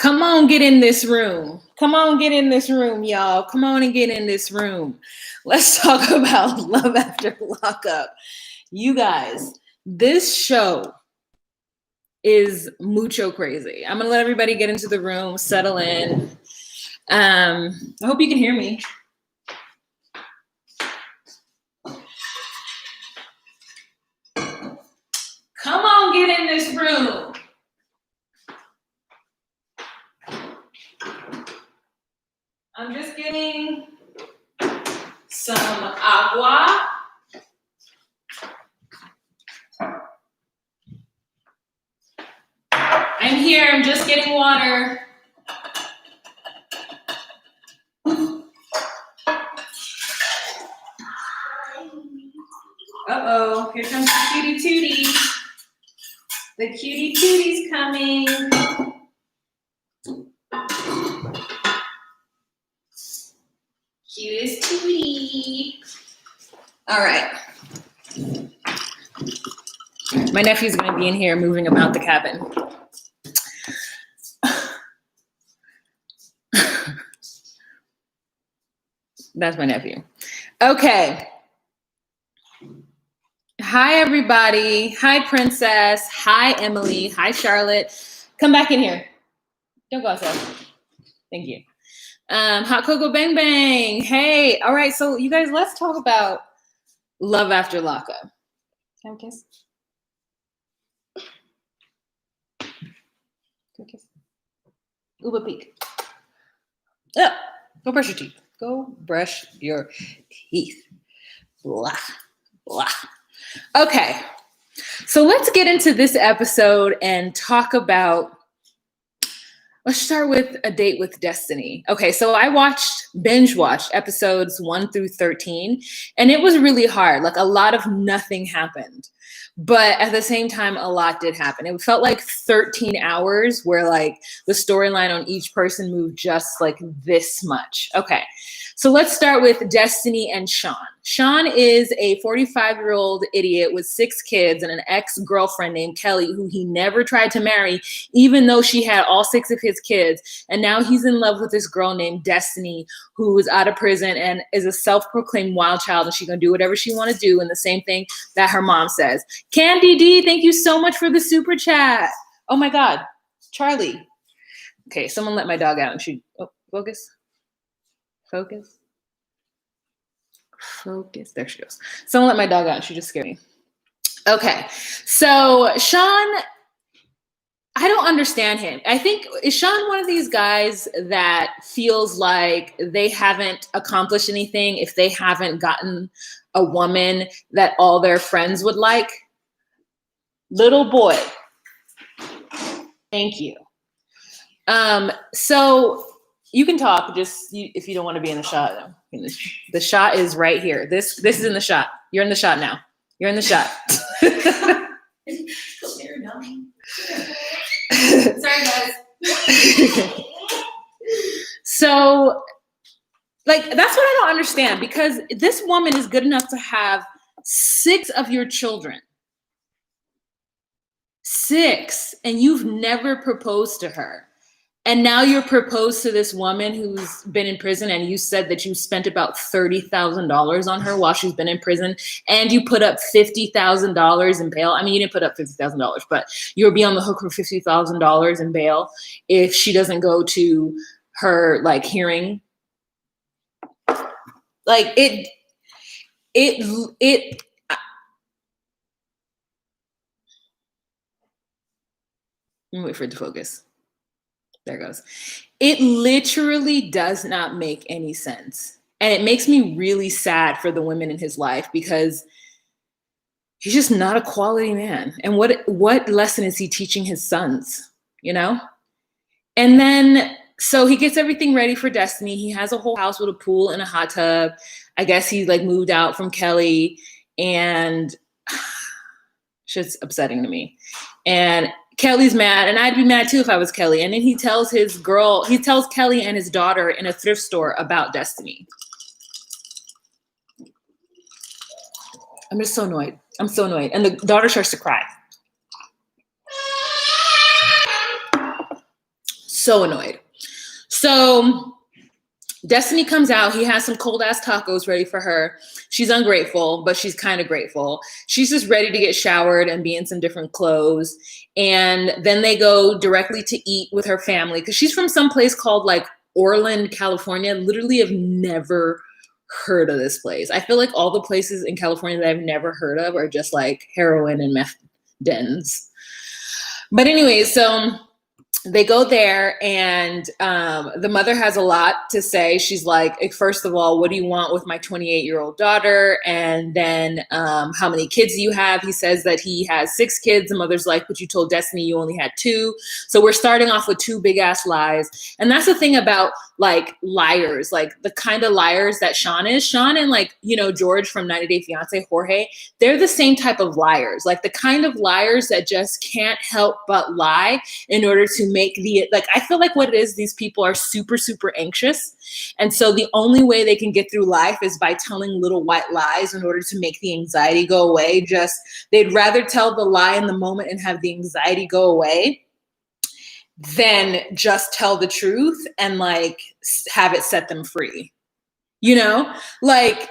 Come on, get in this room. Come on, get in this room, y'all. Come on and get in this room. Let's talk about Love After Lockup. You guys, this show is mucho crazy. I'm going to let everybody get into the room, settle in. I hope you can hear me. Come on, get in this room. I'm just getting some agua. I'm here, I'm just getting water. Uh-oh, here comes the cutie tootie. The cutie tootie's coming. Cutest tootie. All right. My nephew's gonna be in here moving about the cabin. That's my nephew. Okay. Hi, everybody. Hi, Princess. Hi, Emily. Hi, Charlotte. Come back in here. Don't go outside. Thank you. Hot Cocoa Bang Bang. Hey. All right. So you guys, let's talk about Love After Lockup. Can I have a kiss? Go kiss. Uba peek. Oh, go brush your teeth. Go brush your teeth. Blah, blah. Okay. So let's get into this episode and talk about, let's start with A Date with Destiny. Okay, so I binge watched episodes 1 through 13, and it was really hard. Like a lot of nothing happened. But at the same time, a lot did happen. It felt like 13 hours where like the storyline on each person moved just like this much. Okay, so let's start with Destiny and Sean. Sean is a 45-year-old idiot with 6 kids and an ex-girlfriend named Kelly who he never tried to marry, even though she had all 6 of his kids. And now he's in love with this girl named Destiny who is out of prison and is a self-proclaimed wild child, and she's gonna do whatever she wanna do, and the same thing that her mom says. Candy D, thank you so much for the super chat. Oh my God, Charlie. Okay, someone let my dog out and she, oh, focus. Focus. Focus. There she goes. Someone let my dog out and she just scared me. Okay, so Sean, I don't understand him. I think, is Sean one of these guys that feels like they haven't accomplished anything if they haven't gotten a woman that all their friends would like? Little boy. Thank you. So you can talk just if you don't want to be in the shot. The shot is right here. This is in the shot. You're in the shot now. You're in the shot. Sorry, guys. So, like, that's what I don't understand, because this woman is good enough to have 6 of your children. 6, and you've never proposed to her. And now you're proposed to this woman who's been in prison, and you said that you spent about $30,000 on her while she's been in prison, and you put up $50,000 in bail. I mean, you didn't put up $50,000, but you'll be on the hook for $50,000 in bail if she doesn't go to her like hearing. Like it. Let me wait for it to focus. There it goes. It literally does not make any sense. And it makes me really sad for the women in his life, because he's just not a quality man. And what lesson is he teaching his sons, you know? And then, so he gets everything ready for Destiny. He has a whole house with a pool and a hot tub. I guess he like moved out from Kelly, and shit's upsetting to me. And Kelly's mad, and I'd be mad too if I was Kelly. And then he tells Kelly and his daughter in a thrift store about Destiny. I'm just so annoyed. I'm so annoyed. And the daughter starts to cry. So annoyed. So Destiny comes out. He has some cold ass tacos ready for her. She's ungrateful, but she's kind of grateful. She's just ready to get showered and be in some different clothes. And then they go directly to eat with her family because she's from some place called like Orland, California. Literally have never heard of this place. I feel like all the places in California that I've never heard of are just like heroin and meth dens. But anyway, so they go there and the mother has a lot to say. She's like, first of all, what do you want with my 28-year-old daughter? And then how many kids do you have? He says that he has 6 kids. The mother's like, but you told Destiny you only had 2. So we're starting off with 2 big ass lies. And that's the thing about like liars, like the kind of liars that Sean is. Sean and like, you know, George from 90 Day Fiance, Jorge, they're the same type of liars, like the kind of liars that just can't help but lie in order to make the, like, I feel like what it is, these people are super, super anxious. And so the only way they can get through life is by telling little white lies in order to make the anxiety go away. Just, they'd rather tell the lie in the moment and have the anxiety go away than just tell the truth and like have it set them free. You know, like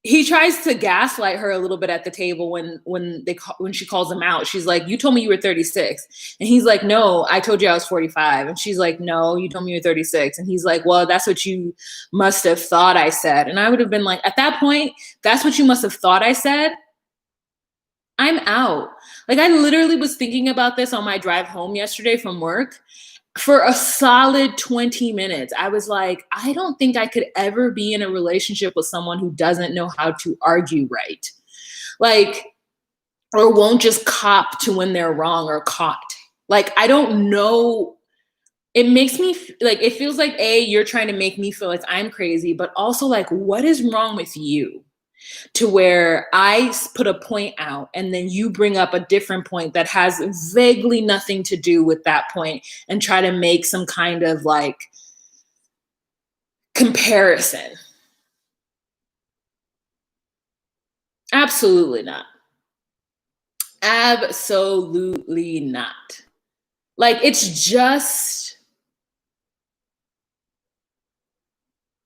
he tries to gaslight her a little bit at the table when she calls him out. She's like, you told me you were 36. And he's like, no, I told you I was 45. And she's like, no, you told me you were 36. And he's like, well, that's what you must have thought I said. And I would have been like, at that point, that's what you must have thought I said. I'm out. Like I literally was thinking about this on my drive home yesterday from work for a solid 20 minutes. I was like, I don't think I could ever be in a relationship with someone who doesn't know how to argue right. Like, or won't just cop to when they're wrong or caught. Like, I don't know. It makes me like, it feels like you're trying to make me feel like I'm crazy, but also like, what is wrong with you? To where I put a point out and then you bring up a different point that has vaguely nothing to do with that point and try to make some kind of like comparison. Absolutely not. Absolutely not. Like it's just,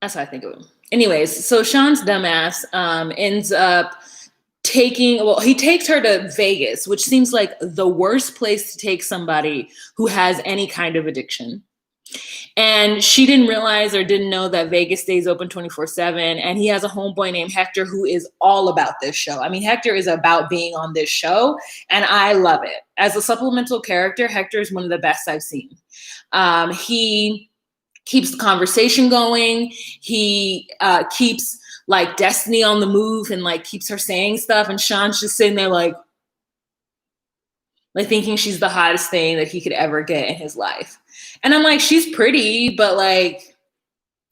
that's how I think of him. Anyways, so Sean's dumbass ends up he takes her to Vegas, which seems like the worst place to take somebody who has any kind of addiction. And she didn't realize or didn't know that Vegas stays open 24/7. And he has a homeboy named Hector who is all about this show. I mean, Hector is about being on this show, and I love it. As a supplemental character, Hector is one of the best I've seen. He keeps the conversation going. He keeps like Destiny on the move and like keeps her saying stuff. And Sean's just sitting there like thinking she's the hottest thing that he could ever get in his life. And I'm like, she's pretty, but like,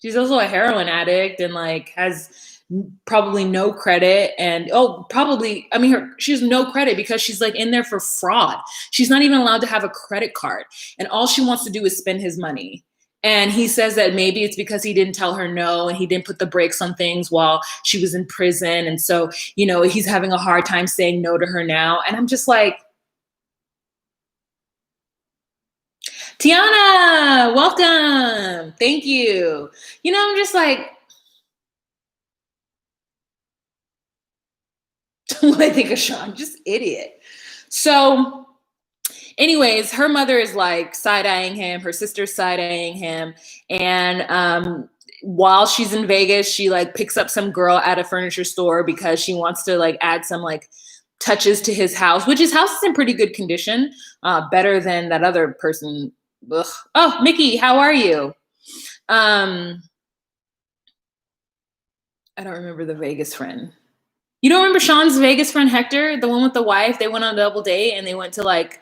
she's also a heroin addict and like has probably no credit. And she has no credit because she's like in there for fraud. She's not even allowed to have a credit card. And all she wants to do is spend his money. And he says that maybe it's because he didn't tell her no and he didn't put the brakes on things while she was in prison. And so, you know, he's having a hard time saying no to her now. And I'm just like, Tiana, welcome. Thank you. You know, I'm just like, what I think of Sean, just idiot. So anyways, her mother is like side-eyeing him. Her sister's side-eyeing him. And while she's in Vegas, she like picks up some girl at a furniture store because she wants to like add some like touches to his house, which his house is in pretty good condition, better than that other person. Ugh. Oh, Mickey, how are you? I don't remember the Vegas friend. You don't remember Sean's Vegas friend Hector, the one with the wife? They went on a double date and they went to like,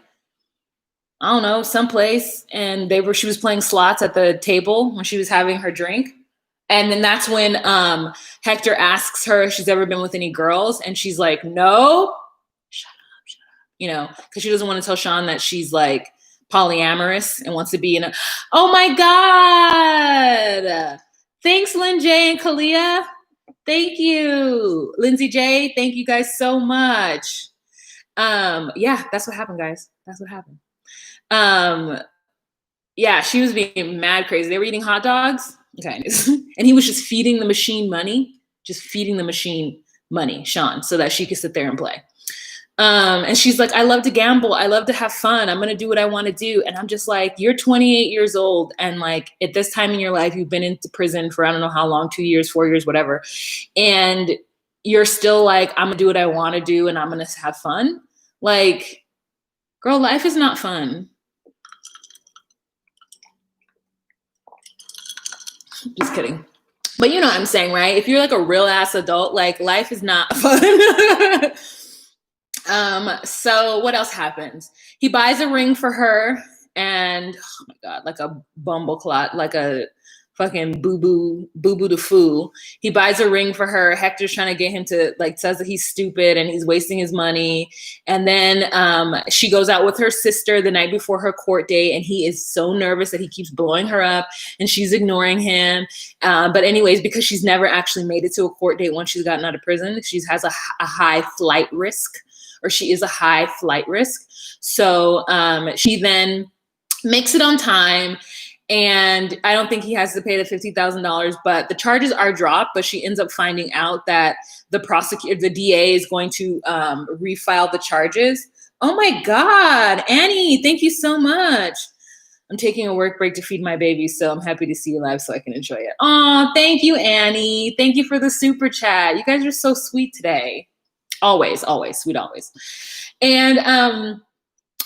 I don't know, someplace, and she was playing slots at the table when she was having her drink. And then that's when Hector asks her if she's ever been with any girls, and she's like, no. Shut up. You know, because she doesn't want to tell Sean that she's like polyamorous and wants to be in a. Oh my God. Thanks, Lynn J and Kalia. Thank you. Lindsay J, thank you guys so much. Yeah, that's what happened, guys. That's what happened. Yeah, she was being mad crazy. They were eating hot dogs. Okay. And he was just feeding the machine money, Sean, so that she could sit there and play. And she's like, I love to gamble. I love to have fun. I'm going to do what I want to do. And I'm just like, you're 28 years old. And like at this time in your life, you've been into prison for I don't know how long, 2 years, 4 years, whatever. And you're still like, I'm going to do what I want to do and I'm going to have fun. Like, girl, life is not fun. Just kidding. But you know what I'm saying, right? If you're like a real ass adult, like life is not fun. So what else happens? He buys a ring for her and oh my God, like a bumbleclot, like a fucking boo-boo the fool. He buys a ring for her. Hector's trying to get him to like, says that he's stupid and he's wasting his money. And then she goes out with her sister the night before her court date. And he is so nervous that he keeps blowing her up and she's ignoring him. But anyways, because she's never actually made it to a court date once she's gotten out of prison, she has a high flight risk, or she is a high flight risk. So she then makes it on time. And I don't think he has to pay the $50,000, but the charges are dropped. But she ends up finding out that the DA is going to refile the charges. Oh my God, Annie, thank you so much. I'm taking a work break to feed my baby, so I'm happy to see you live so I can enjoy it. Oh, thank you, Annie. Thank you for the super chat. You guys are so sweet today. Always, sweet always. And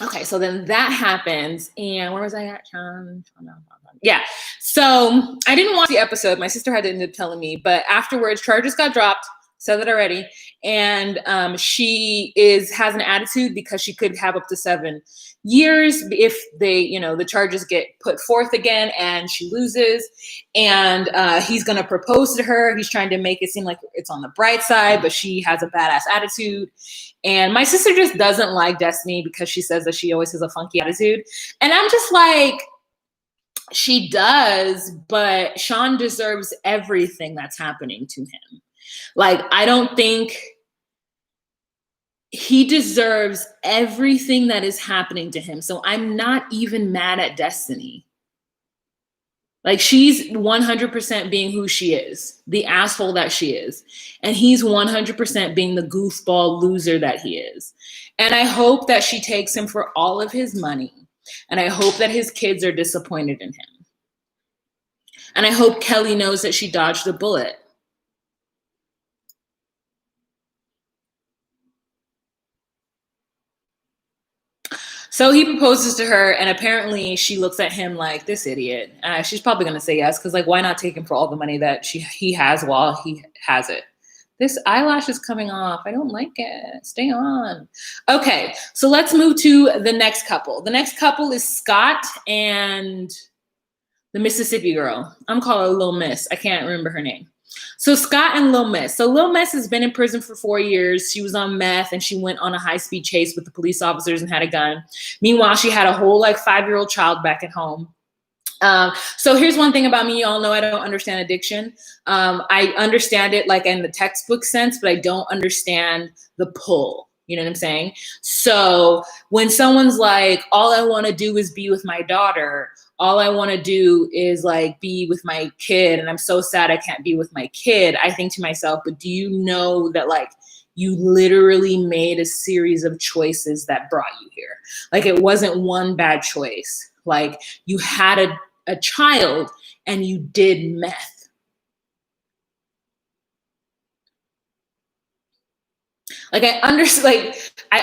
okay, so then that happens, and where was I at? Yeah, so I didn't watch the episode. My sister had to end up telling me, but afterwards, charges got dropped. Said that already, and she has an attitude because she could have up to 7 years if the charges get put forth again, and she loses. And he's gonna propose to her. He's trying to make it seem like it's on the bright side, but she has a badass attitude. And my sister just doesn't like Destiny because she says that she always has a funky attitude. And I'm just like, she does, but Sean deserves everything that's happening to him. Like, I don't think he deserves everything that is happening to him. So I'm not even mad at Destiny. Like, she's 100% being who she is, the asshole that she is. And he's 100% being the goofball loser that he is. And I hope that she takes him for all of his money. And I hope that his kids are disappointed in him. And I hope Kelly knows that she dodged a bullet. So he proposes to her, and apparently she looks at him like, this idiot. She's probably going to say yes, because like, why not take him for all the money that he has while he has it? This eyelash is coming off. I don't like it. Stay on. Okay, so let's move to the next couple. The next couple is Scott and the Mississippi girl. I'm calling her Lil Miss. I can't remember her name. So Scott and Lil Miss. So Lil Miss has been in prison for 4 years. She was on meth and she went on a high-speed chase with the police officers and had a gun. Meanwhile, she had a whole like 5-year-old child back at home. So here's one thing about me. Y'all know I don't understand addiction. I understand it like in the textbook sense, but I don't understand the pull. You know what I'm saying? So when someone's like, all I want to do is be with my daughter, all I want to do is like be with my kid, and I'm so sad I can't be with my kid, I think to myself, but do you know that like you literally made a series of choices that brought you here? Like, it wasn't one bad choice. Like, you had a child and you did meth. Like, I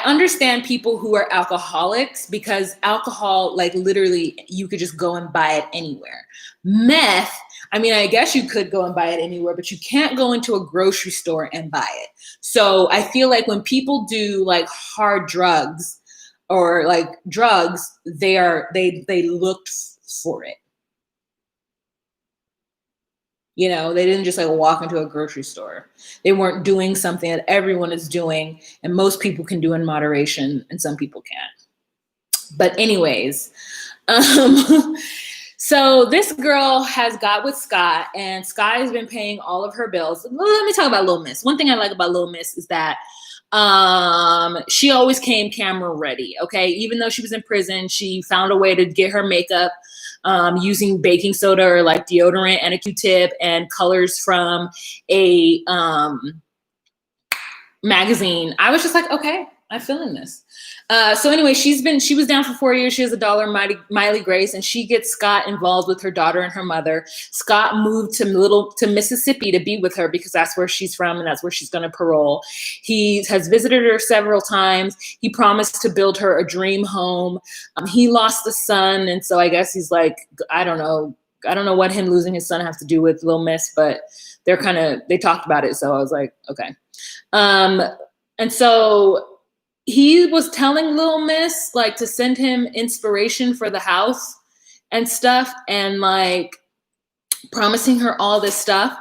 understand people who are alcoholics, because alcohol, like literally you could just go and buy it anywhere. Meth, I mean, I guess you could go and buy it anywhere, but you can't go into a grocery store and buy it. So I feel like when people do like hard drugs or like drugs, they looked for it. You know, they didn't just like walk into a grocery store. They weren't doing something that everyone is doing and most people can do in moderation and some people can't. But anyways, so this girl has got with Scott, and Scott has been paying all of her bills. Let me talk about Lil Miss. One thing I like about Lil Miss is that She always came camera ready. Okay. Even though she was in prison, she found a way to get her makeup using baking soda or like deodorant and a Q-tip and colors from a magazine. I was just like, okay, I'm feeling this. So anyway, she was down for 4 years. She has a daughter, Miley Grace, and she gets Scott involved with her daughter and her mother. Scott moved to Mississippi to be with her because that's where she's from and that's where she's going to parole. He has visited her several times. He promised to build her a dream home. He lost a son, and so I guess he's like, I don't know what him losing his son has to do with Lil Miss, but they talked about it, so I was like, okay. And so he was telling Lil Miss like to send him inspiration for the house and stuff and like promising her all this stuff.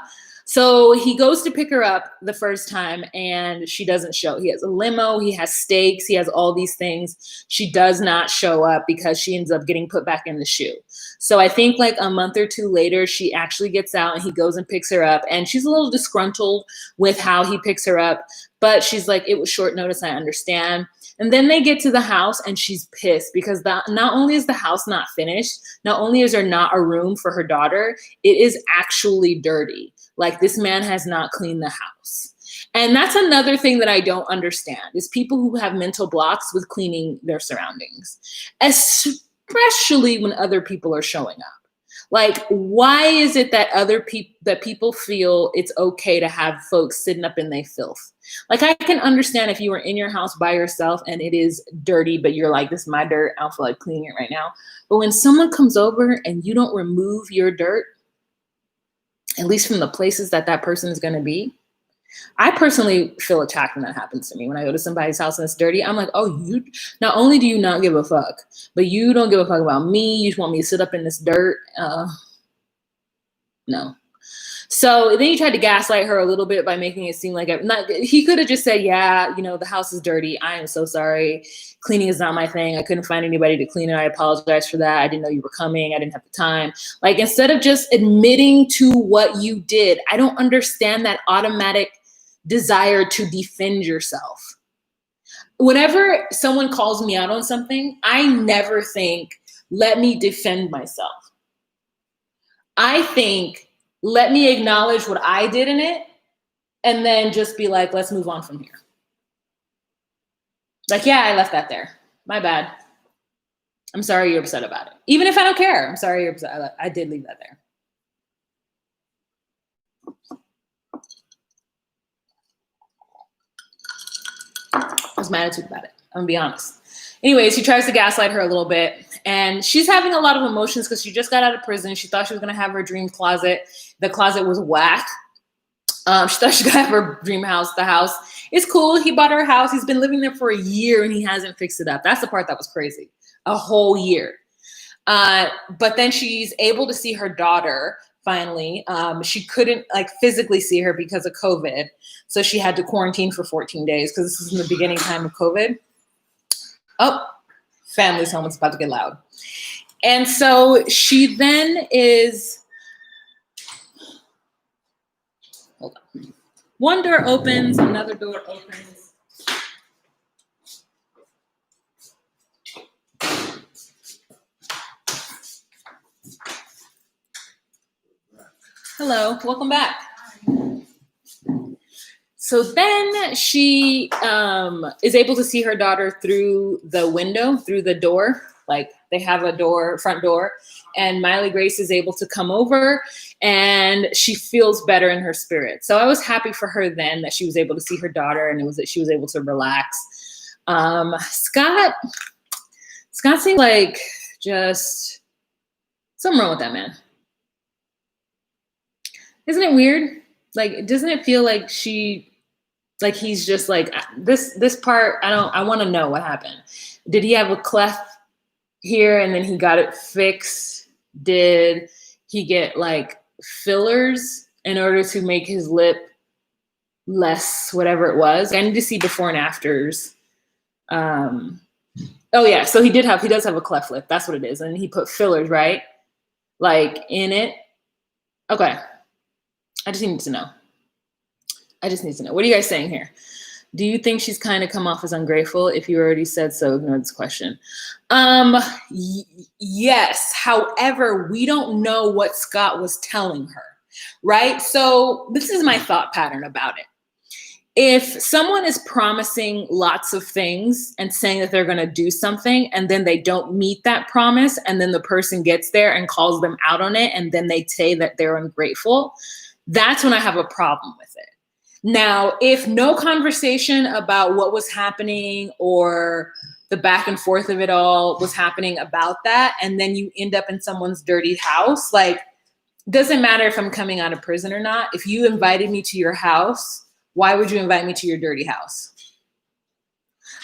So he goes to pick her up the first time and she doesn't show. He has a limo, he has stakes, he has all these things. She does not show up because she ends up getting put back in the shoe. So I think like a month or two later, she actually gets out and he goes and picks her up. And she's a little disgruntled with how he picks her up. But she's like, it was short notice, I understand. And then they get to the house and she's pissed because not only is the house not finished, not only is there not a room for her daughter, it is actually dirty. Like this man has not cleaned the house. And that's another thing that I don't understand is people who have mental blocks with cleaning their surroundings, especially when other people are showing up. Like, why is it that people feel it's okay to have folks sitting up in their filth? Like, I can understand if you were in your house by yourself and it is dirty, but you're like, this is my dirt, I don't feel like cleaning it right now. But when someone comes over and you don't remove your dirt, at least from the places that person is going to be, I personally feel attacked when that happens to me. When I go to somebody's house and it's dirty, I'm like, oh, you not only do you not give a fuck, but you don't give a fuck about me. You just want me to sit up in this dirt. No. So then he tried to gaslight her a little bit by making it seem like he could have just said, yeah, the house is dirty. I am so sorry. Cleaning is not my thing. I couldn't find anybody to clean it. I apologize for that. I didn't know you were coming. I didn't have the time. Like, instead of just admitting to what you did, I don't understand that automatic desire to defend yourself. Whenever someone calls me out on something, I never think, let me defend myself. I think, let me acknowledge what I did in it and then just be like, let's move on from here. Like, yeah, I left that there. My bad. I'm sorry you're upset about it. Even if I don't care, I'm sorry you're upset. I did leave that there. That's my attitude about it. I'm gonna be honest. Anyways, he tries to gaslight her a little bit and she's having a lot of emotions because she just got out of prison. She thought she was going to have her dream closet. The closet was whack. She thought she could have her dream house. The house is cool. He bought her a house. He's been living there for a year and he hasn't fixed it up. That's the part that was crazy. A whole year. But then she's able to see her daughter finally. She couldn't like physically see her because of COVID. So she had to quarantine for 14 days because this is in the beginning time of COVID. Oh, family's home. It's about to get loud. And so she then is, hold on. One door opens, another door opens. Hello, welcome back. So then she is able to see her daughter through the window, through the door. Like they have a door, front door, and Miley Grace is able to come over and she feels better in her spirit. So I was happy for her then that she was able to see her daughter and she was able to relax. Scott seemed like just something wrong with that man. Isn't it weird? Like, doesn't it feel like he's just like, this part, I want to know what happened. Did he have a cleft here and then he got it fixed? Did he get like fillers in order to make his lip less whatever it was? I need to see before and afters. Oh yeah, so he does have a cleft lip. That's what it is. And he put fillers, right? Like in it. Okay. I just need to know. What are you guys saying here? Do you think she's kind of come off as ungrateful? If you already said so, ignore this question. Yes. However, we don't know what Scott was telling her, right? So this is my thought pattern about it. If someone is promising lots of things and saying that they're going to do something and then they don't meet that promise, and then the person gets there and calls them out on it, and then they say that they're ungrateful, that's when I have a problem with it. Now, if no conversation about what was happening or the back and forth of it all was happening about that, and then you end up in someone's dirty house, like, doesn't matter if I'm coming out of prison or not. If you invited me to your house, why would you invite me to your dirty house?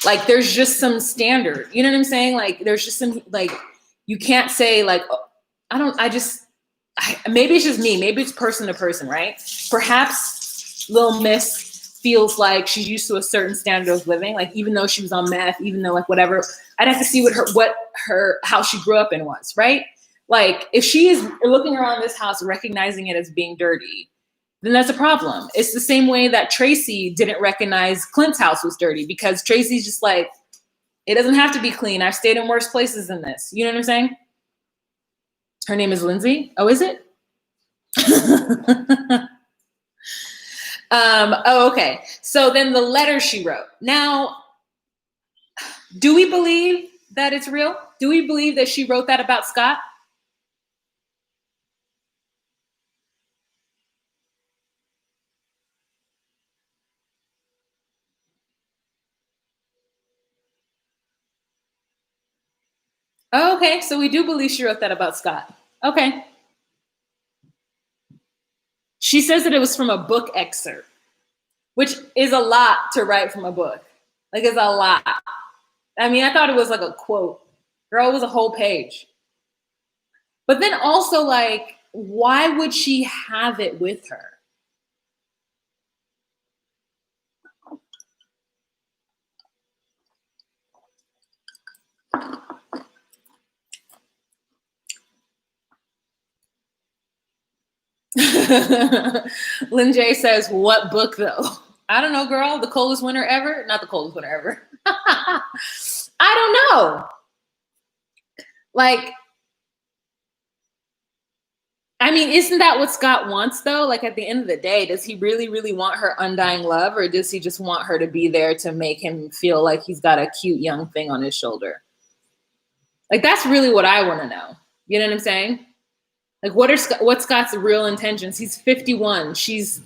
Like, there's just some standard, you know what I'm saying? Like, there's just some, like, you can't say like, oh, maybe it's just me. Maybe it's person to person, right? Perhaps Lil Miss feels she's used to a certain standard of living. Like, even though she was on meth, even though whatever, I'd have to see how she grew up in was, right? Like, if she is looking around this house, recognizing it as being dirty, then that's a problem. It's the same way that Tracy didn't recognize Clint's house was dirty, because Tracy's just like, it doesn't have to be clean. I've stayed in worse places than this. You know what I'm saying? Her name is Lindsay. Oh, is it? Okay. So then the letter she wrote. Now, do we believe that it's real? Do we believe that she wrote that about Scott? Oh, okay, so we do believe she wrote that about Scott. Okay. She says that it was from a book excerpt, which is a lot to write from a book. Like, it's a lot. I mean, I thought it was like a quote. Girl, it was a whole page. But then also, like, why would she have it with her? Lindsay says, what book though? I don't know, girl. The coldest winter ever? Not the coldest winter ever. I don't know. Like, I mean, isn't that what Scott wants though? Like, at the end of the day, does he really, really want her undying love, or does he just want her to be there to make him feel like he's got a cute young thing on his shoulder? Like, that's really what I want to know. You know what I'm saying? Like, what's Scott's real intentions? He's 51. She's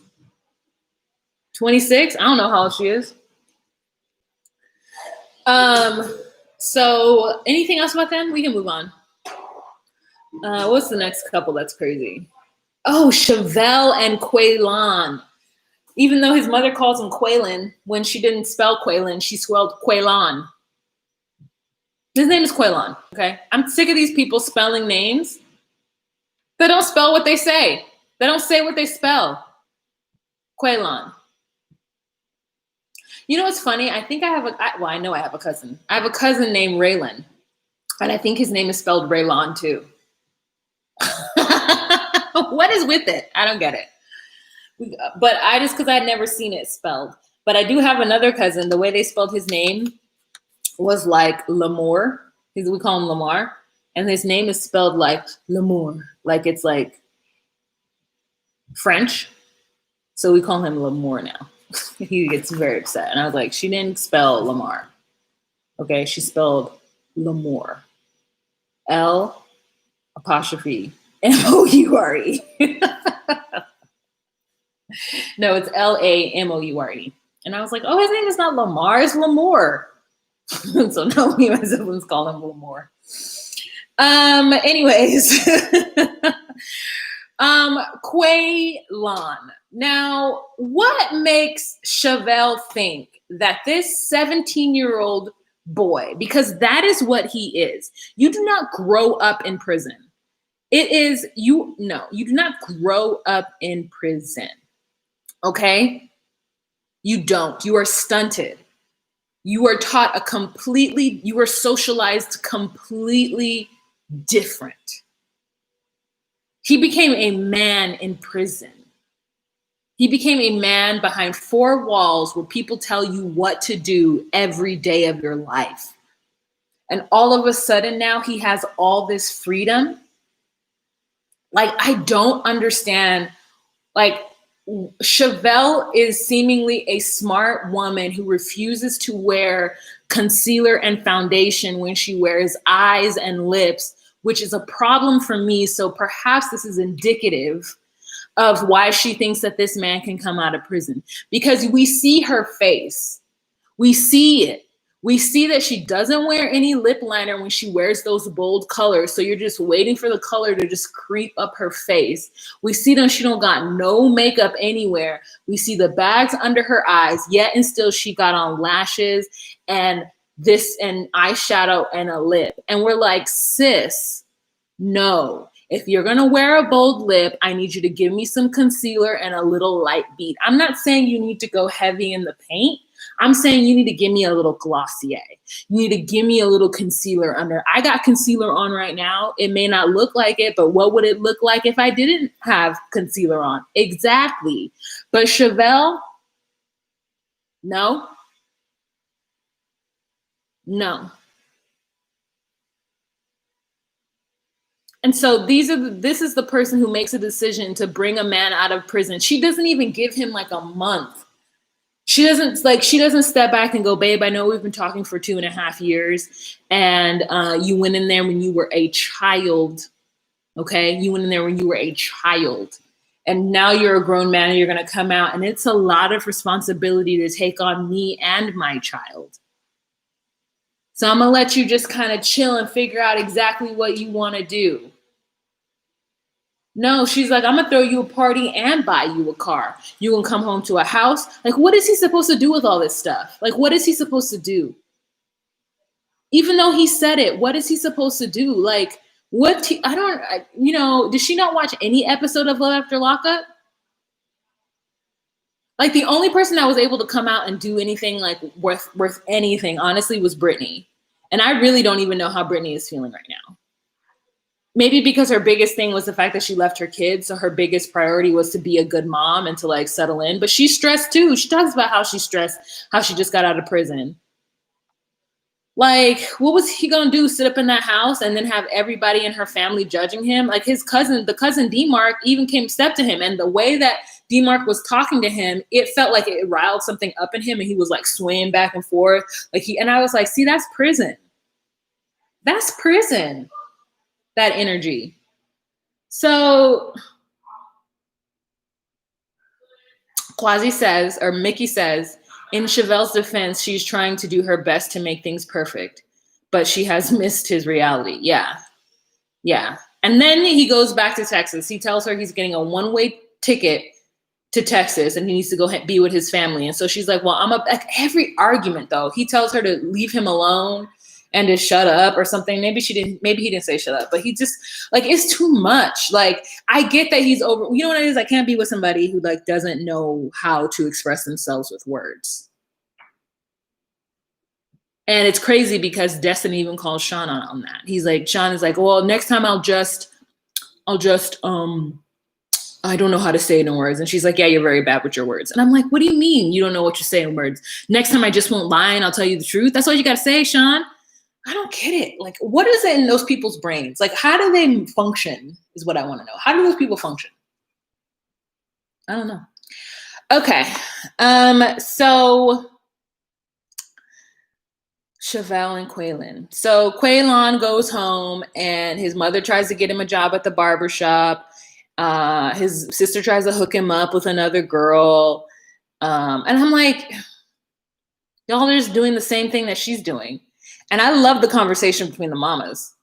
26. I don't know how old she is. So anything else about them? We can move on. What's the next couple that's crazy? Oh, Chevelle and Queilon. Even though his mother calls him Queilon, when she didn't spell Queilon, she spelled Queilon. His name is Queilon, okay? I'm sick of these people spelling names. They don't spell what they say. They don't say what they spell. Queilon. You know what's funny? I think I know I have a cousin. I have a cousin named Raylan. And I think his name is spelled Raylon too. What is with it? I don't get it. But because I'd never seen it spelled. But I do have another cousin. The way they spelled his name was like L'amour. We call him Lamar. And his name is spelled like L'amour. Like, it's like French. So we call him L'amour now. He gets very upset. And I was like, she didn't spell Lamar. Okay, she spelled L'amour. L''Moure. No, it's Lamoure. And I was like, oh, his name is not Lamar, it's L'amour. So now me and my siblings call him L'amour. Anyways. Queilon. Now, what makes Chevelle think that this 17-year-old boy, because that is what he is. You do not grow up in prison. You do not grow up in prison. Okay? You don't. You are stunted. You are taught you are socialized completely different. He became a man in prison. He became a man behind four walls where people tell you what to do every day of your life. And all of a sudden now he has all this freedom. Like, I don't understand. Like, Chevelle is seemingly a smart woman who refuses to wear concealer and foundation when she wears eyes and lips, which is a problem for me. So perhaps this is indicative of why she thinks that this man can come out of prison, because we see her face. We see it. We see that she doesn't wear any lip liner when she wears those bold colors. So you're just waiting for the color to just creep up her face. We see that she don't got no makeup anywhere. We see the bags under her eyes, yet and still she got on lashes and this and eyeshadow and a lip. And we're like, sis, no. If you're going to wear a bold lip, I need you to give me some concealer and a little light bead. I'm not saying you need to go heavy in the paint. I'm saying you need to give me a little Glossier. You need to give me a little concealer under. I got concealer on right now. It may not look like it, but what would it look like if I didn't have concealer on? Exactly. But Chevelle, no. No. And so this is the person who makes a decision to bring a man out of prison. She doesn't even give him like a month. She doesn't step back and go, babe, I know we've been talking for 2.5 years and you went in there when you were a child. Okay. You went in there when you were a child and now you're a grown man and you're going to come out, and it's a lot of responsibility to take on me and my child. So I'm going to let you just kind of chill and figure out exactly what you want to do. No, she's like, I'm going to throw you a party and buy you a car. You can come home to a house. Like, what is he supposed to do with all this stuff? Like, what is he supposed to do? Even though he said it, what is he supposed to do? Like, did she not watch any episode of Love After Lockup? Like, the only person that was able to come out and do anything like worth anything, honestly, was Brittany. And I really don't even know how Brittany is feeling right now. Maybe because her biggest thing was the fact that she left her kids. So her biggest priority was to be a good mom and to like settle in. But she's stressed too. She talks about how she's stressed, how she just got out of prison. Like, what was he going to do? Sit up in that house and then have everybody in her family judging him? Like the cousin D-Mark even came step to him. And the way that D-Mark was talking to him, it felt like it riled something up in him. And he was like swaying back and forth. And I was like, see, that's prison. That's prison. That energy. So Quasi says, or Mickey says, in Chevelle's defense, she's trying to do her best to make things perfect, but she has missed his reality. Yeah. Yeah. And then he goes back to Texas. He tells her he's getting a one-way ticket to Texas and he needs to go be with his family. And so she's like, well, like every argument though, he tells her to leave him alone and to shut up or something. Maybe he didn't say shut up, but he just like, it's too much. Like, I get that he's over, you know what it is? I can't be with somebody who like doesn't know how to express themselves with words. And it's crazy because Destiny even calls Sean on that. Sean is like, well, next time I'll just, I don't know how to say it in words. And she's like, yeah, you're very bad with your words. And I'm like, what do you mean you don't know what you say in words? Next time I just won't lie and I'll tell you the truth. That's all you got to say, Sean. I don't get it. Like, what is it in those people's brains? Like, how do they function is what I want to know. How do those people function? I don't know. Okay. So Chevelle and Queilon. So Queilon goes home and his mother tries to get him a job at the barbershop. His sister tries to hook him up with another girl. And I'm like, y'all are just doing the same thing that she's doing. And I love the conversation between the mamas.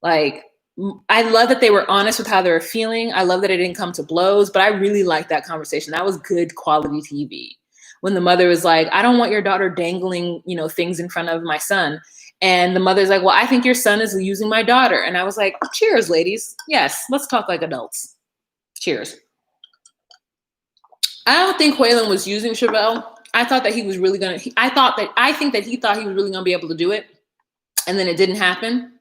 Like, I love that they were honest with how they were feeling. I love that it didn't come to blows, but I really liked that conversation. That was good quality TV. When the mother was like, I don't want your daughter dangling, things in front of my son. And the mother's like, well, I think your son is using my daughter. And I was like, cheers, ladies. Yes, let's talk like adults. Cheers. I don't think Queilon was using Chevelle. I thought that he was really going to, I think that he thought he was really going to be able to do it. And then it didn't happen.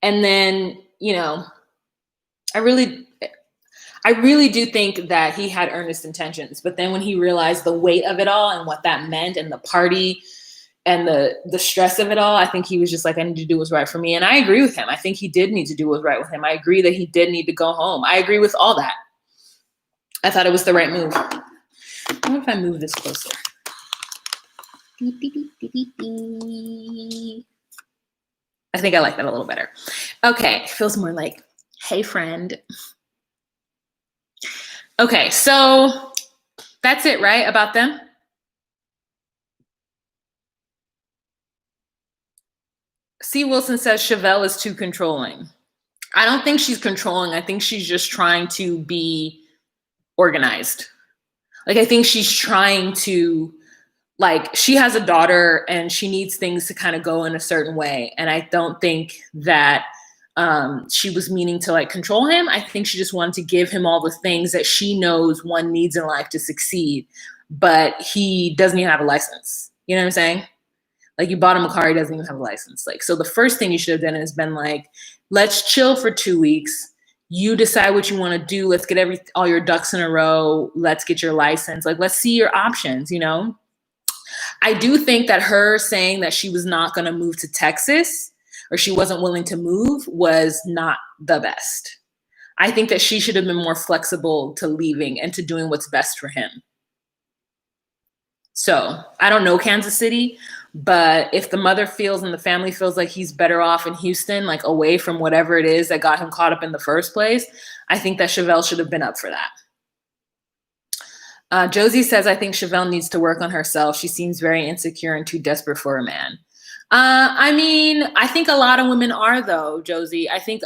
And then, I really do think that he had earnest intentions, but then when he realized the weight of it all and what that meant and the party and the stress of it all, I think he was just like, I need to do what's right for me. And I agree with him. I think he did need to do what's right with him. I agree that he did need to go home. I agree with all that. I thought it was the right move. I wonder if I move this closer. I think I like that a little better. Okay, feels more like, hey friend. Okay, so that's it, right, about them? C. Wilson says Chevelle is too controlling. I don't think she's controlling. I think she's just trying to be organized. Like, I think she's trying to, like, she has a daughter and she needs things to kind of go in a certain way. And I don't think that she was meaning to like control him. I think she just wanted to give him all the things that she knows one needs in life to succeed, but he doesn't even have a license. You know what I'm saying? Like, you bought him a car, he doesn't even have a license. Like, so the first thing you should have done is been like, let's chill for 2 weeks. You decide what you want to do. Let's get all your ducks in a row. Let's get your license. Like, let's see your options, you know? I do think that her saying that she was not going to move to Texas, or she wasn't willing to move, was not the best. I think that she should have been more flexible to leaving and to doing what's best for him. So I don't know Kansas City, but if the mother feels and the family feels like he's better off in Houston, like away from whatever it is that got him caught up in the first place, I think that Chevelle should have been up for that. Josie says, I think Chevelle needs to work on herself. She seems very insecure and too desperate for a man. I mean, I think a lot of women are, though, Josie. I think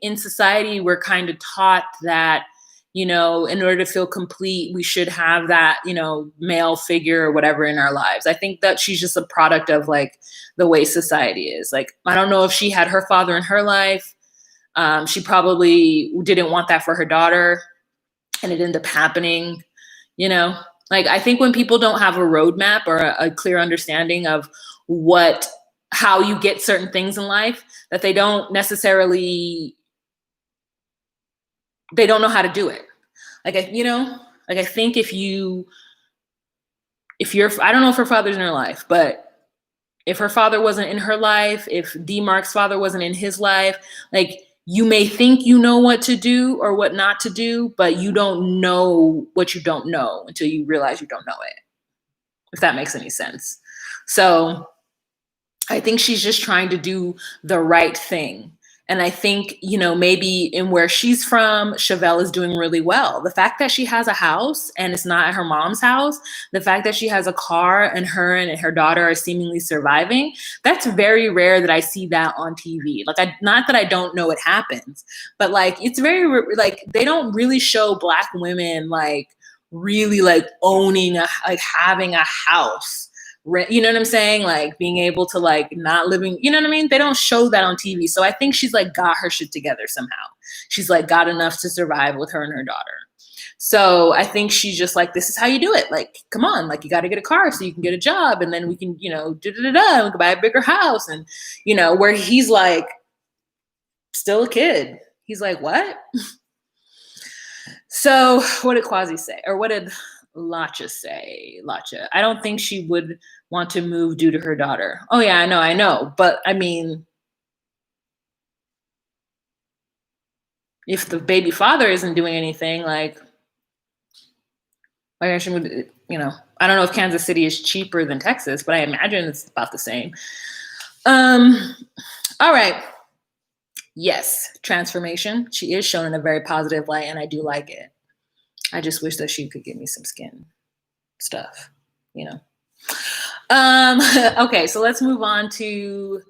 in society, we're kind of taught that, you know, in order to feel complete, we should have that, you know, male figure or whatever in our lives. I think that she's just a product of like the way society is. Like, I don't know if she had her father in her life. She probably didn't want that for her daughter, and it ended up happening, you know. Like, I think when people don't have a roadmap or a clear understanding of how you get certain things in life, that they don't necessarily, they don't know how to do it. Like, I think if you're, I don't know if her father's in her life, but if her father wasn't in her life, if D Mark's father wasn't in his life, like, you may think you know what to do or what not to do, but you don't know what you don't know until you realize you don't know it, if that makes any sense. So I think she's just trying to do the right thing. And I think, you know, maybe in where she's from, Chevelle is doing really well. The fact that she has a house and it's not at her mom's house, the fact that she has a car and her daughter are seemingly surviving, that's very rare that I see that on TV. Like, not that I don't know it happens, but like, it's very, like, they don't really show Black women like really like owning like having a house. You know what I'm saying? Like, being able to like not living, you know what I mean? They don't show that on TV. So I think she's like got her shit together somehow. She's like got enough to survive with her and her daughter. So I think she's just like, this is how you do it. Like, come on, like, you got to get a car so you can get a job, and then we can, you know, we can buy a bigger house. And, you know, where he's like still a kid. He's like, what? So what did Quasi say? Or what did Lacha say? Lacha, I don't think she would want to move due to her daughter. Oh yeah, I know. But I mean, if the baby father isn't doing anything, like I should, you know, I don't know if Kansas City is cheaper than Texas, but I imagine it's about the same. All right. Yes, transformation. She is shown in a very positive light, and I do like it. I just wish that she could give me some skin stuff, you know. Okay, so let's move on to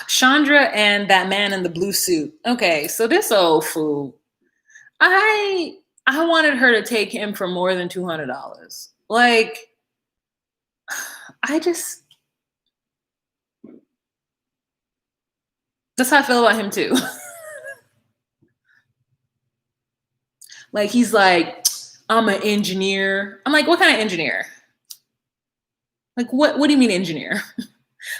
Chandra and that man in the blue suit. Okay, so this old fool, I wanted her to take him for more than $200. Like, that's how I feel about him too. Like, he's like, I'm an engineer. I'm like, what kind of engineer? Like, what do you mean engineer?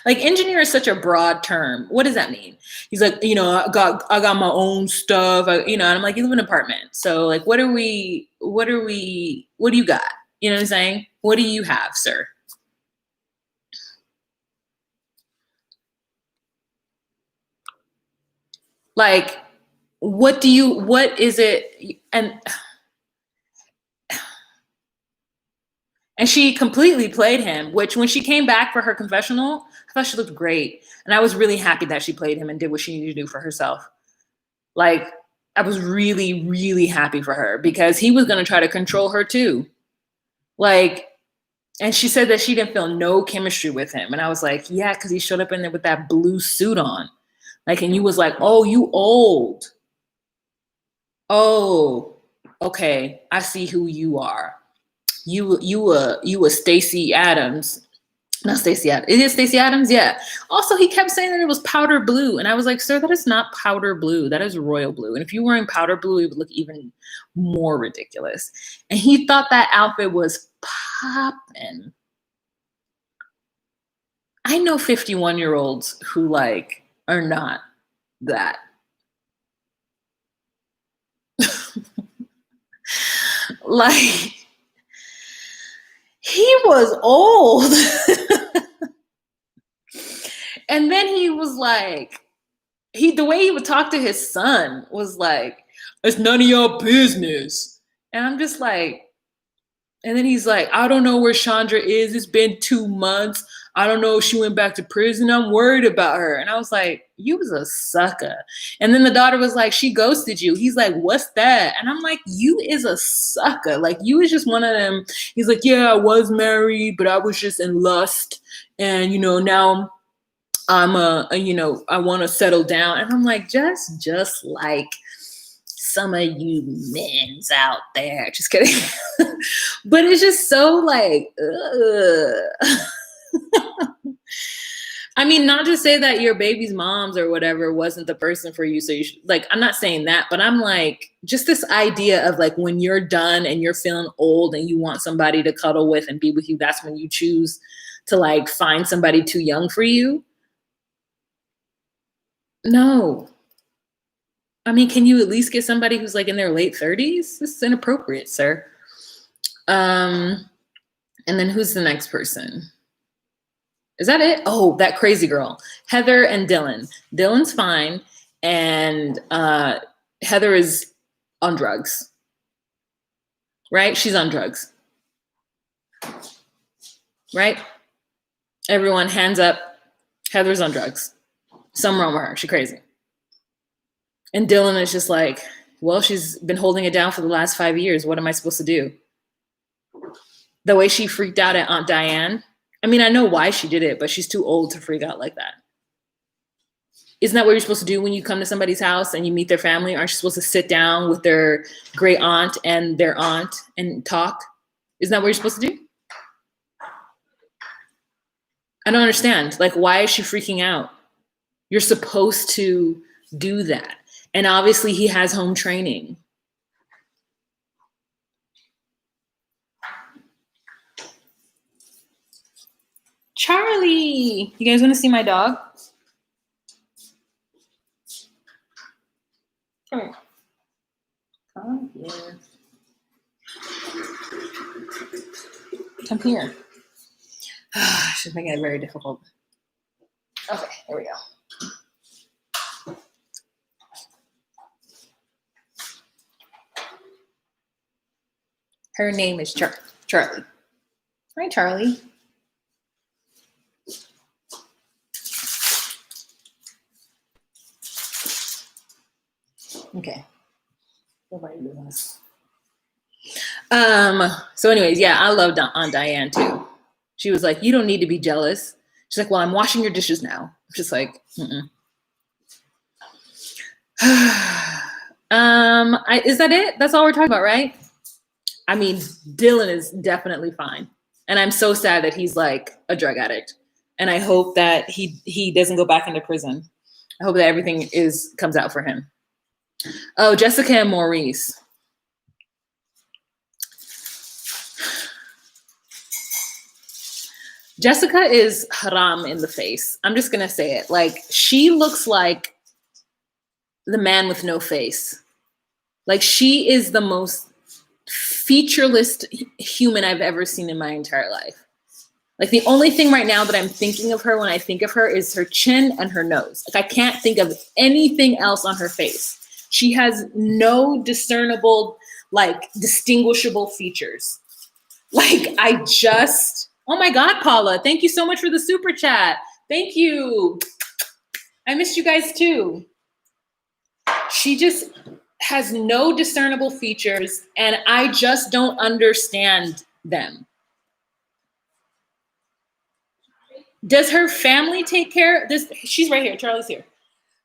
Like engineer is such a broad term. What does that mean? He's like, I got my own stuff. And I'm like, you live in an apartment. So like, what do you got? You know what I'm saying? What do you have, sir? Like, what is it? And she completely played him, which when she came back for her confessional, I thought she looked great. And I was really happy that she played him and did what she needed to do for herself. Like, I was really, really happy for her because he was going to try to control her too. Like, and she said that she didn't feel no chemistry with him. And I was like, yeah, because he showed up in there with that blue suit on. Like, and you was like, oh, you old. Oh, okay. I see who you are. You were Stacey Adams. Not Stacey Adams. Is it Stacey Adams? Yeah. Also, he kept saying that it was powder blue. And I was like, sir, that is not powder blue. That is royal blue. And if you were wearing powder blue, it would look even more ridiculous. And he thought that outfit was popping. I know 51-year-olds who like are not that. Like, he was old. And then he was like, the way he would talk to his son was like, it's none of your business. And I'm just like, and then he's like, I don't know where Chandra is. It's been 2 months. I don't know if she went back to prison. I'm worried about her. And I was like, you was a sucker. And then the daughter was like, she ghosted you. He's like, what's that? And I'm like, you is a sucker. Like, you is just one of them. He's like, yeah, I was married, but I was just in lust. And, now I'm I want to settle down. And I'm like, just like some of you men's out there. Just kidding. But it's just so like, I mean, not to say that your baby's moms or whatever wasn't the person for you. So you should, like, I'm not saying that, but I'm like, just this idea of like, when you're done and you're feeling old and you want somebody to cuddle with and be with you, that's when you choose to like find somebody too young for you. No. I mean, can you at least get somebody who's like in their late 30s? This is inappropriate, sir. And then who's the next person? Is that it? Oh, that crazy girl, Heather and Dylan. Dylan's fine. And Heather is on drugs, right? She's on drugs, right? Everyone hands up. Heather's on drugs. Something wrong with her. She's crazy. And Dylan is just like, well, she's been holding it down for the last 5 years. What am I supposed to do? The way she freaked out at Aunt Diane. I mean, I know why she did it, but she's too old to freak out like that. Isn't that what you're supposed to do when you come to somebody's house and you meet their family? Aren't you supposed to sit down with their great aunt and their aunt and talk? Isn't that what you're supposed to do? I don't understand. Like, why is she freaking out? You're supposed to do that. And obviously he has home training. Charlie, you guys want to see my dog? Come here. Come here. Come here. She's making it very difficult. Okay, here we go. Her name is Charlie. Hi, Charlie. Okay. So anyways, yeah, I loved Aunt Diane too. She was like, you don't need to be jealous. She's like, well, I'm washing your dishes now. I'm just like, is that it? That's all we're talking about, right? I mean, Dylan is definitely fine. And I'm so sad that he's like a drug addict. And I hope that he doesn't go back into prison. I hope that everything comes out for him. Oh, Jessica and Maurice. Jessica is haram in the face. I'm just going to say it. Like, she looks like the man with no face. Like, she is the most featureless human I've ever seen in my entire life. Like, the only thing right now that I'm thinking of her when I think of her is her chin and her nose. Like, I can't think of anything else on her face. She has no discernible, like, distinguishable features. Like, oh my God, Paula, thank you so much for the super chat. Thank you. I missed you guys too. She just has no discernible features, and I just don't understand them. Does her family take care of this? She's right here. Charlie's here.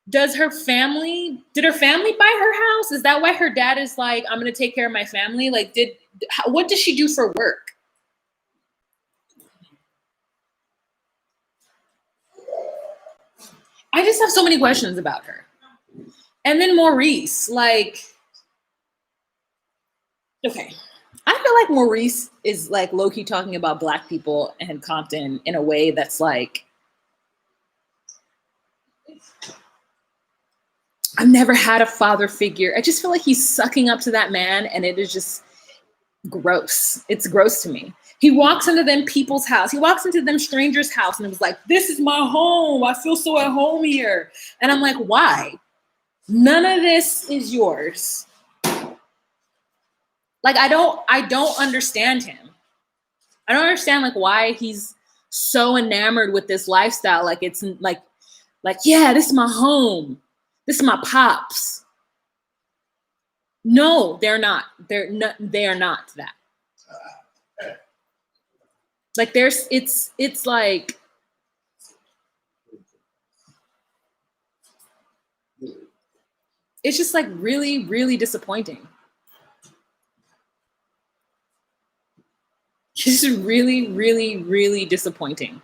Did her family buy her house? Is that why her dad is like, I'm going to take care of my family? Like, what does she do for work? I just have so many questions about her. And then Maurice, like, okay. I feel like Maurice is like low-key talking about Black people and Compton in a way that's like, I've never had a father figure. I just feel like he's sucking up to that man, and it is just gross. It's gross to me. He walks into them people's house. He walks into them strangers' house, and it was like, this is my home. I feel so at home here. And I'm like, why? None of this is yours. Like, I don't understand him. I don't understand like why he's so enamored with this lifestyle. Like, it's like, yeah, this is my home. This is my pops. No, they're not. They are not that. Like, it's like, it's just like really, really disappointing. It's just really, really, really disappointing.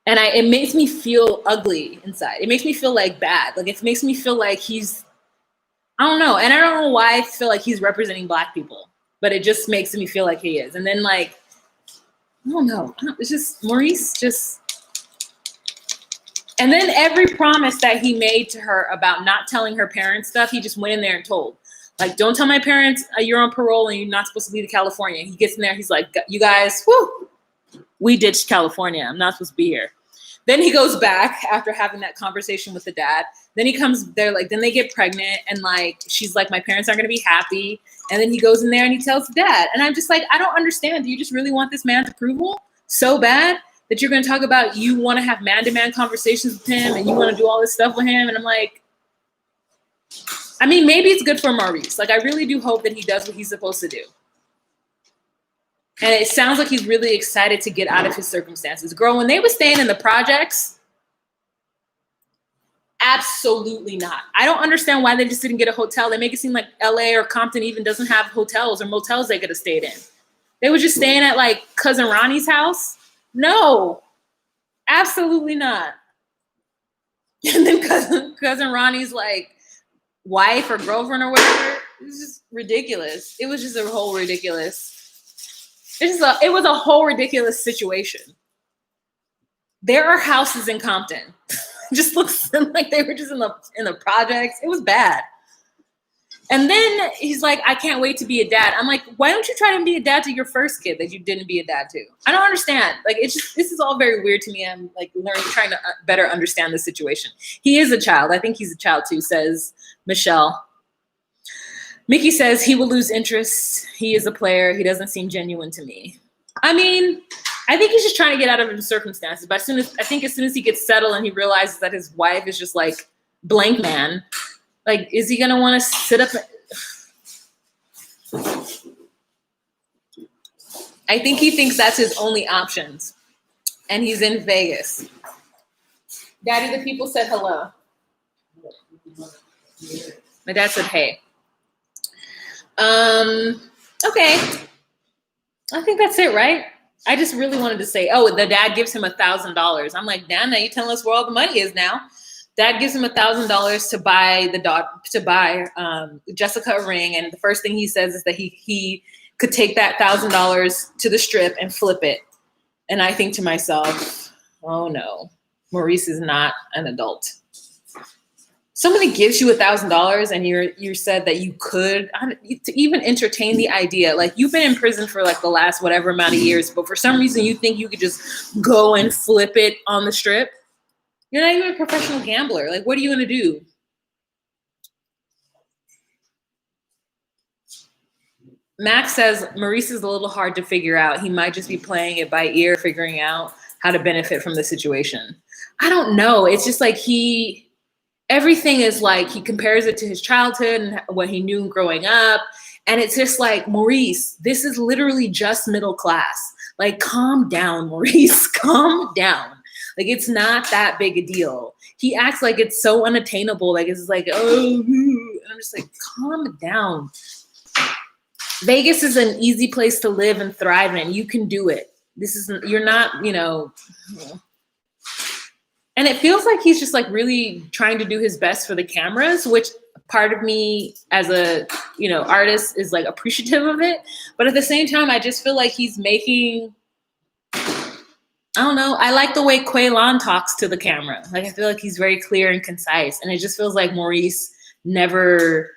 And it makes me feel ugly inside. It makes me feel like bad. Like, it makes me feel like I don't know. And I don't know why I feel like he's representing Black people, but it just makes me feel like he is. And then, like, I don't know. It's just Maurice and then every promise that he made to her about not telling her parents stuff, he just went in there and told. Like, don't tell my parents you're on parole and you're not supposed to leave California. He gets in there. He's like, you guys, we ditched California. I'm not supposed to be here. Then he goes back after having that conversation with the dad. Then he comes there, like, then they get pregnant, and like, she's like, my parents aren't going to be happy. And then he goes in there and he tells the dad. And I'm just like, I don't understand. Do you just really want this man's approval so bad that you're going to talk about you want to have man-to-man conversations with him and you want to do all this stuff with him? And I'm like, I mean, maybe it's good for Maurice. Like, I really do hope that he does what he's supposed to do. And it sounds like he's really excited to get out of his circumstances. Girl, when they were staying in the projects, absolutely not. I don't understand why they just didn't get a hotel. They make it seem like LA or Compton even doesn't have hotels or motels they could have stayed in. They were just staying at like Cousin Ronnie's house. No, absolutely not. And then cousin Ronnie's like wife or girlfriend or whatever. It was just ridiculous. It was just a whole ridiculous. It was a whole ridiculous situation. There are houses in Compton. Just looks like they were just in the projects. It was bad. And then he's like, I can't wait to be a dad. I'm like, why don't you try to be a dad to your first kid that you didn't be a dad to? I don't understand. Like, it's just, this is all very weird to me. I'm like trying to better understand the situation. He is a child. I think he's a child too, says Michelle. Mickey says he will lose interest. He is a player. He doesn't seem genuine to me. I mean, I think he's just trying to get out of his circumstances. But as soon as he gets settled and he realizes that his wife is just like blank man, like, is he going to want to sit up? I think he thinks that's his only options. And he's in Vegas. Daddy, the people said hello. My dad said, hey. Okay. I think that's it, right? I just really wanted to say, oh, the dad gives him $1,000. I'm like, damn, now you telling us where all the money is now. Dad gives him $1,000 to buy Jessica a ring, and the first thing he says is that he could take that $1,000 to the strip and flip it, And I think to myself, oh no, Maurice is not an adult. Somebody gives you $1,000 and you said that you could to even entertain the idea. Like, you've been in prison for like the last whatever amount of years, but for some reason you think you could just go and flip it on the strip. You're not even a professional gambler. Like, what are you going to do? Max says Maurice is a little hard to figure out. He might just be playing it by ear, figuring out how to benefit from the situation. I don't know. It's just like everything is like, he compares it to his childhood and what he knew growing up. And it's just like, Maurice, this is literally just middle class. Like, calm down, Maurice, calm down. Like, it's not that big a deal. He acts like it's so unattainable. Like, it's like, oh, and I'm just like, calm down. Vegas is an easy place to live and thrive in. You can do it. You're not, and it feels like he's just like really trying to do his best for the cameras, which part of me as a, artist is like appreciative of it. But at the same time, I just feel like he's making, I don't know. I like the way Queilon talks to the camera. Like, I feel like he's very clear and concise. And it just feels like Maurice never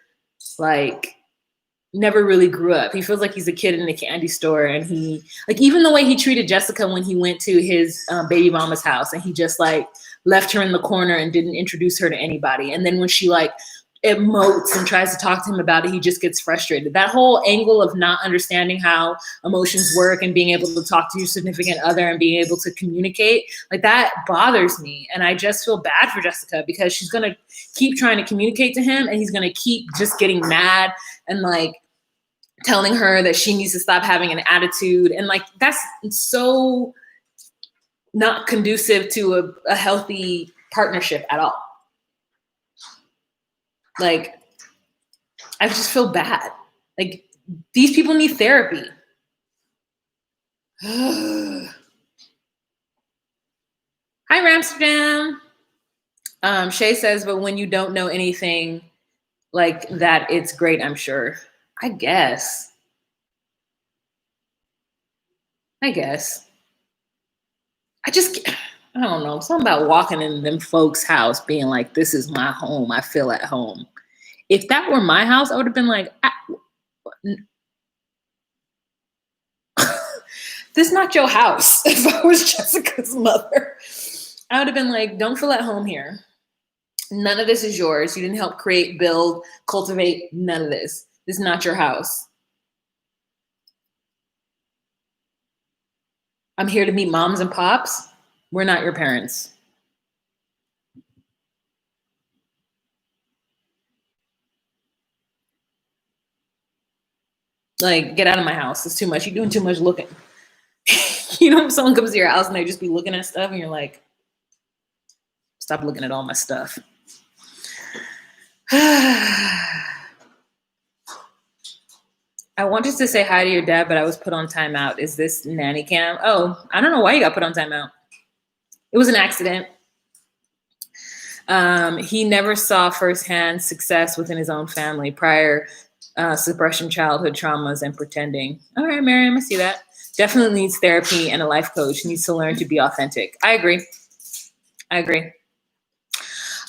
really grew up. He feels like he's a kid in a candy store. And he, like, even the way he treated Jessica when he went to his baby mama's house and he just like left her in the corner and didn't introduce her to anybody. And then when she like emotes and tries to talk to him about it, he just gets frustrated. That whole angle of not understanding how emotions work and being able to talk to your significant other and being able to communicate, like, that bothers me. And I just feel bad for Jessica because she's going to keep trying to communicate to him and he's going to keep just getting mad and like telling her that she needs to stop having an attitude. And like, that's so not conducive to a healthy partnership at all. Like, I just feel bad. Like, these people need therapy. Hi, Ramsterdam. Shay says, but when you don't know anything like that, it's great, I'm sure. I guess. I don't know. Something about walking in them folks' house being like, this is my home. I feel at home. If that were my house, I would have been like, this is not your house. If I was Jessica's mother, I would have been like, don't feel at home here. None of this is yours. You didn't help create, build, cultivate, none of this. This is not your house. I'm here to meet moms and pops. We're not your parents. Like, get out of my house. It's too much. You're doing too much looking. When someone comes to your house and they just be looking at stuff and you're like, stop looking at all my stuff. I wanted to say hi to your dad, but I was put on timeout. Is this nanny cam? Oh, I don't know why you got put on timeout. It was an accident. He never saw firsthand success within his own family, prior suppression, childhood traumas, and pretending. All right, Miriam, I see that. Definitely needs therapy and a life coach. Needs to learn to be authentic. I agree.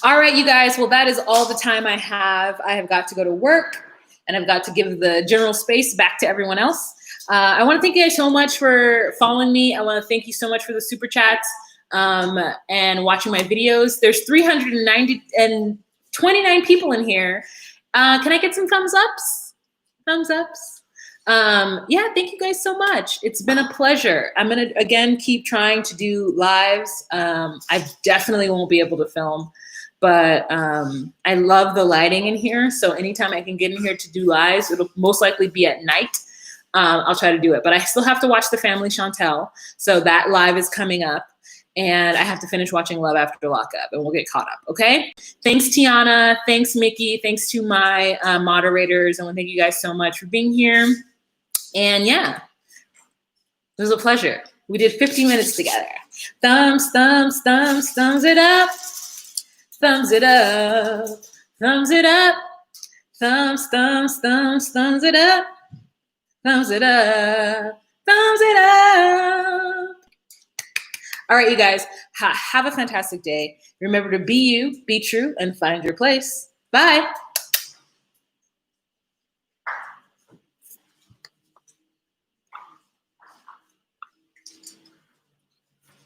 All right, you guys. Well, that is all the time I have. I have got to go to work. And I've got to give the general space back to everyone else. I want to thank you guys so much for following me. I want to thank you so much for the super chats and watching my videos. There's 329 people in here. Can I get some thumbs ups? Yeah, thank you guys so much. It's been a pleasure. I'm going to, again, keep trying to do lives. I definitely won't be able to film. But I love the lighting in here. So anytime I can get in here to do lives, it'll most likely be at night. I'll try to do it. But I still have to watch The Family Chantel. So that live is coming up. And I have to finish watching Love After Lockup. And we'll get caught up. Okay? Thanks, Tiana. Thanks, Mickey. Thanks to my moderators. I want to thank you guys so much for being here. And yeah, it was a pleasure. We did 50 minutes together. Thumbs it up. Thumbs it up, thumbs it up, thumbs it up, thumbs it up, thumbs it up. All right, you guys, have a fantastic day. Remember to be you, be true, and find your place. Bye.